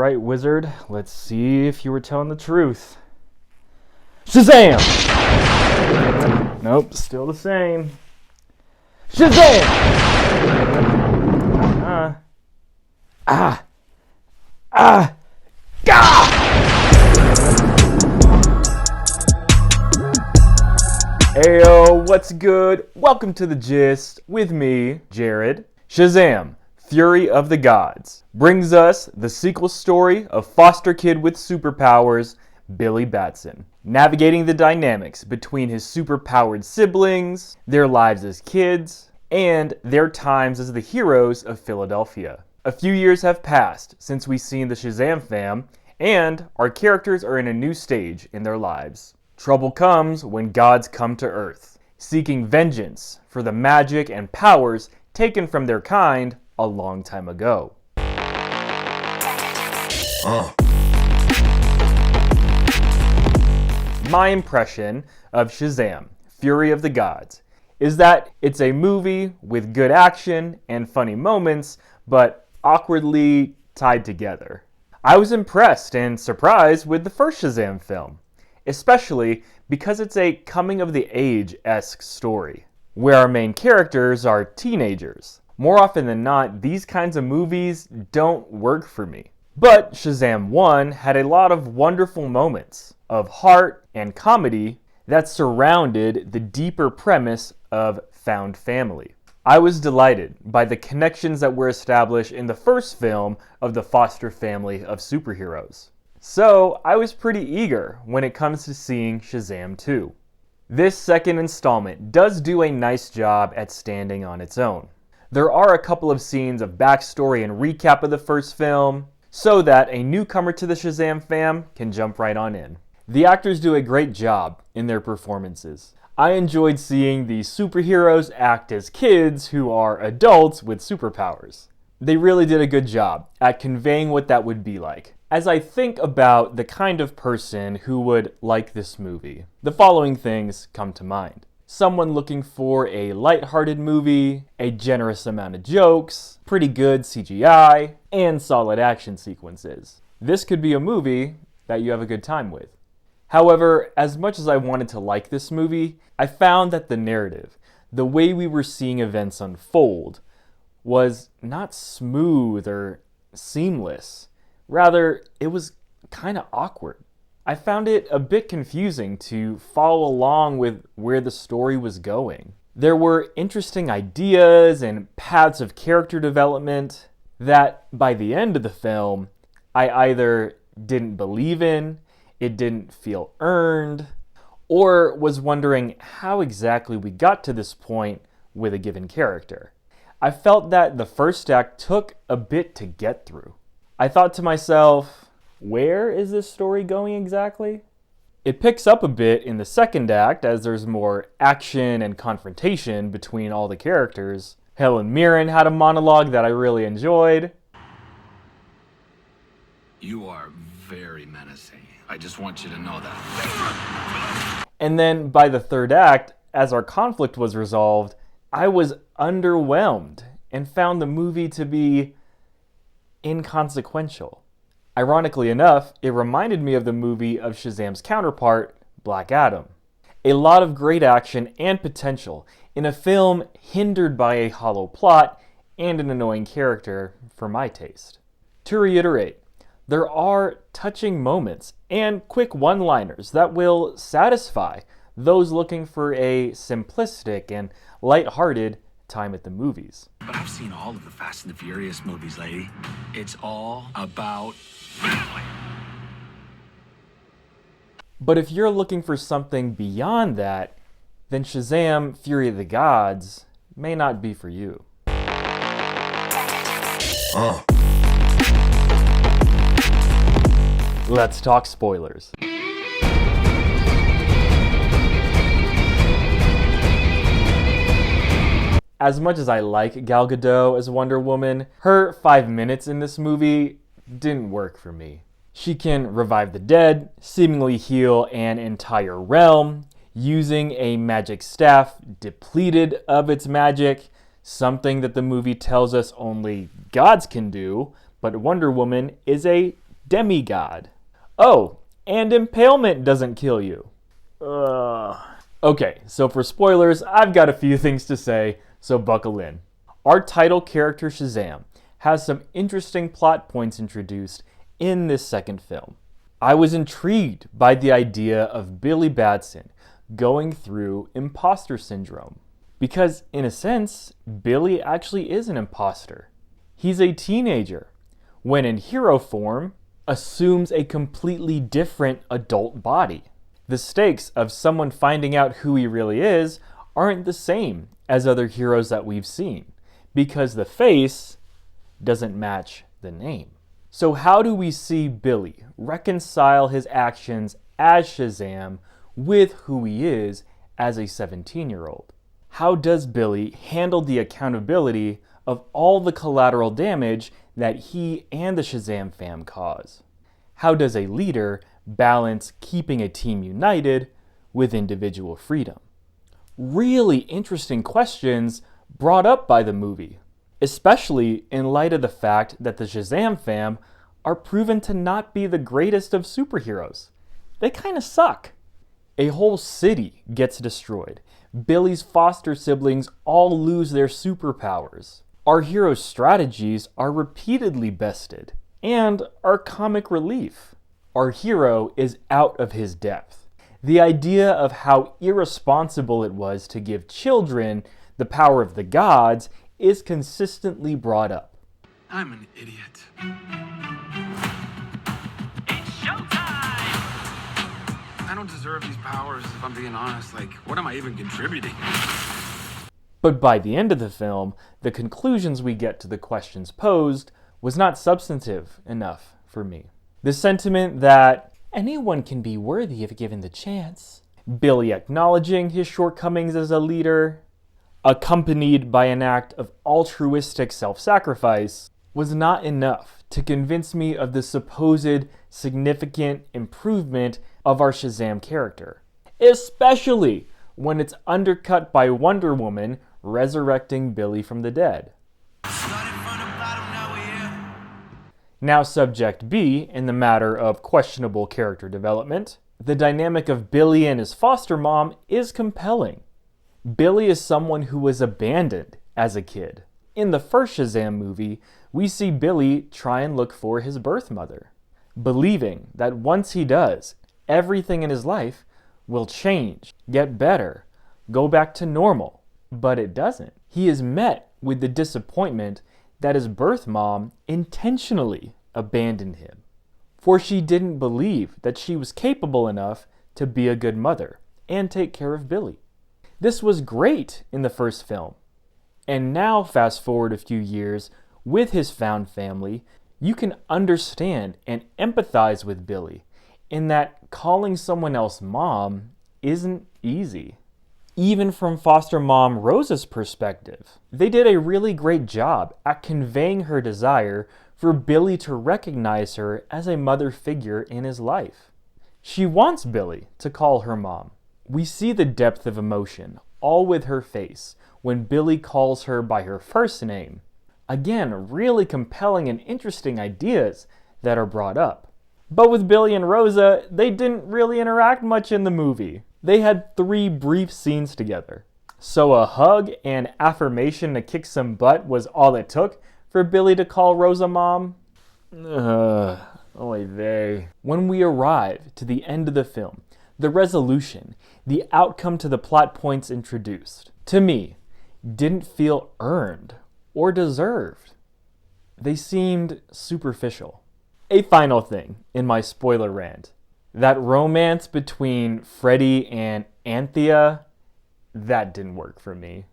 Alright, wizard, let's see if you were telling the truth. Shazam! Nope, still the same. Shazam! Gah! Ayo, what's good? Welcome to The Gist with me, Jared. Shazam, Fury of the Gods, brings us the sequel story of foster kid with superpowers, Billy Batson, navigating the dynamics between his superpowered siblings, their lives as kids, and their times as the heroes of Philadelphia. A few years have passed since we've seen the Shazam fam, and our characters are in a new stage in their lives. Trouble comes when gods come to Earth, seeking vengeance for the magic and powers taken from their kind a long time ago. My impression of Shazam, Fury of the Gods, is that it's a movie with good action and funny moments, but awkwardly tied together. I was impressed and surprised with the first Shazam film, especially because it's a coming-of-the-age-esque story, where our main characters are teenagers. More often than not, these kinds of movies don't work for me. But Shazam 1 had a lot of wonderful moments of heart and comedy that surrounded the deeper premise of found family. I was delighted by the connections that were established in the first film of the foster family of superheroes. So I was pretty eager when it comes to seeing Shazam 2. This second installment does do a nice job at standing on its own. There are a couple of scenes of backstory and recap of the first film, so that a newcomer to the Shazam fam can jump right on in. The actors do a great job in their performances. I enjoyed seeing the superheroes act as kids who are adults with superpowers. They really did a good job at conveying what that would be like. As I think about the kind of person who would like this movie, the following things come to mind. Someone looking for a lighthearted movie, a generous amount of jokes, pretty good CGI, and solid action sequences. This could be a movie that you have a good time with. However, as much as I wanted to like this movie, I found that the narrative, the way we were seeing events unfold, was not smooth or seamless. Rather, it was kind of awkward. I found it a bit confusing to follow along with where the story was going. There were interesting ideas and paths of character development that, by the end of the film, I either didn't believe in, it didn't feel earned, or was wondering how exactly we got to this point with a given character. I felt that the first act took a bit to get through. I thought to myself, where is this story going exactly? It picks up a bit in the second act as there's more action and confrontation between all the characters. Helen Mirren had a monologue that I really enjoyed. You are very menacing. I just want you to know that. And then by the third act, as our conflict was resolved, I was underwhelmed and found the movie to be inconsequential. Ironically enough, it reminded me of the movie of Shazam's counterpart, Black Adam. A lot of great action and potential in a film hindered by a hollow plot and an annoying character for my taste. To reiterate, there are touching moments and quick one-liners that will satisfy those looking for a simplistic and lighthearted time at the movies. But I've seen all of the Fast and the Furious movies, lady. It's all about family. But if you're looking for something beyond that, then Shazam, Fury of the Gods may not be for you. Let's talk spoilers. As much as I like Gal Gadot as Wonder Woman, her 5 minutes in this movie didn't work for me. She can revive the dead, seemingly heal an entire realm, using a magic staff depleted of its magic, something that the movie tells us only gods can do, but Wonder Woman is a demigod. Oh, and impalement doesn't kill you. Okay, so for spoilers, I've got a few things to say, so buckle in. Our title character Shazam has some interesting plot points introduced in this second film. I was intrigued by the idea of Billy Batson going through imposter syndrome. Because, in a sense, Billy actually is an imposter. He's a teenager, when in hero form, assumes a completely different adult body. The stakes of someone finding out who he really is aren't the same as other heroes that we've seen, because the face doesn't match the name. So how do we see Billy reconcile his actions as Shazam with who he is as a 17-year-old? How does Billy handle the accountability of all the collateral damage that he and the Shazam fam cause? How does a leader balance keeping a team united with individual freedom? Really interesting questions brought up by the movie, especially in light of the fact that the Shazam fam are proven to not be the greatest of superheroes. They kind of suck. A whole city gets destroyed. Billy's foster siblings all lose their superpowers. Our hero's strategies are repeatedly bested, and are comic relief. Our hero is out of his depth. The idea of how irresponsible it was to give children the power of the gods is consistently brought up. I'm an idiot. It's showtime! I don't deserve these powers, if I'm being honest. Like, what am I even contributing? But by the end of the film, the conclusions we get to the questions posed was not substantive enough for me. The sentiment that anyone can be worthy if given the chance, Billy acknowledging his shortcomings as a leader, accompanied by an act of altruistic self-sacrifice, was not enough to convince me of the supposed significant improvement of our Shazam character, especially when it's undercut by Wonder Woman resurrecting Billy from the dead. Now, subject B, in the matter of questionable character development, the dynamic of Billy and his foster mom is compelling. Billy is someone who was abandoned as a kid. In the first Shazam movie, we see Billy try and look for his birth mother, believing that once he does, everything in his life will change, get better, go back to normal. But it doesn't. He is met with the disappointment that his birth mom intentionally abandoned him, for she didn't believe that she was capable enough to be a good mother and take care of Billy. This was great in the first film. And now, fast forward a few years, with his found family, you can understand and empathize with Billy in that calling someone else mom isn't easy. Even from foster mom Rosa's perspective, they did a really great job at conveying her desire for Billy to recognize her as a mother figure in his life. She wants Billy to call her mom. We see the depth of emotion, all with her face, when Billy calls her by her first name. Again, really compelling and interesting ideas that are brought up. But with Billy and Rosa, they didn't really interact much in the movie. They had 3 brief scenes together. So a hug and affirmation to kick some butt was all it took for Billy to call Rosa mom? Oy vey. When we arrive to the end of the film, the resolution, the outcome to the plot points introduced, to me, didn't feel earned or deserved. They seemed superficial. A final thing in my spoiler rant. That romance between Freddy and Anthea, that didn't work for me.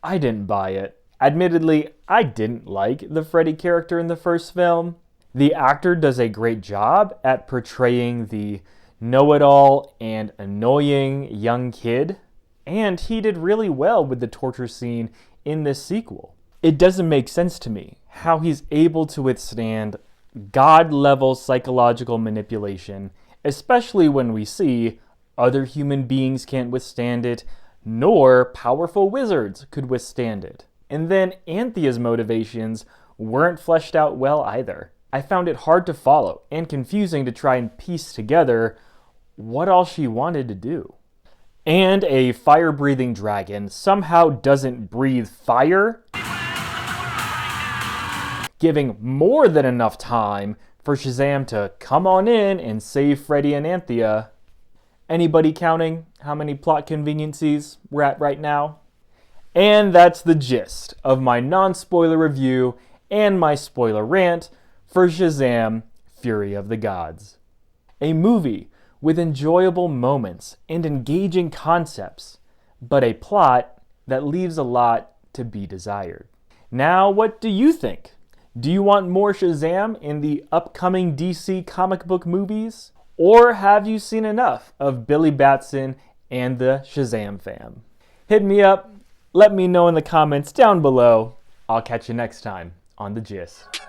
I didn't buy it. Admittedly, I didn't like the Freddy character in the first film. The actor does a great job at portraying the know-it-all and annoying young kid, and he did really well with the torture scene in this sequel. It doesn't make sense to me how he's able to withstand God-level psychological manipulation, especially when we see other human beings can't withstand it, nor powerful wizards could withstand it. And then Anthea's motivations weren't fleshed out well either. I found it hard to follow and confusing to try and piece together what all she wanted to do. And a fire-breathing dragon somehow doesn't breathe fire, giving more than enough time for Shazam to come on in and save Freddy and Anthea. Anybody counting how many plot conveniencies we're at right now? And that's the gist of my non-spoiler review and my spoiler rant for Shazam, Fury of the Gods. A movie with enjoyable moments and engaging concepts, but a plot that leaves a lot to be desired. Now, what do you think? Do you want more Shazam in the upcoming DC comic book movies? Or have you seen enough of Billy Batson and the Shazam fam? Hit me up, let me know in the comments down below. I'll catch you next time on The Gist.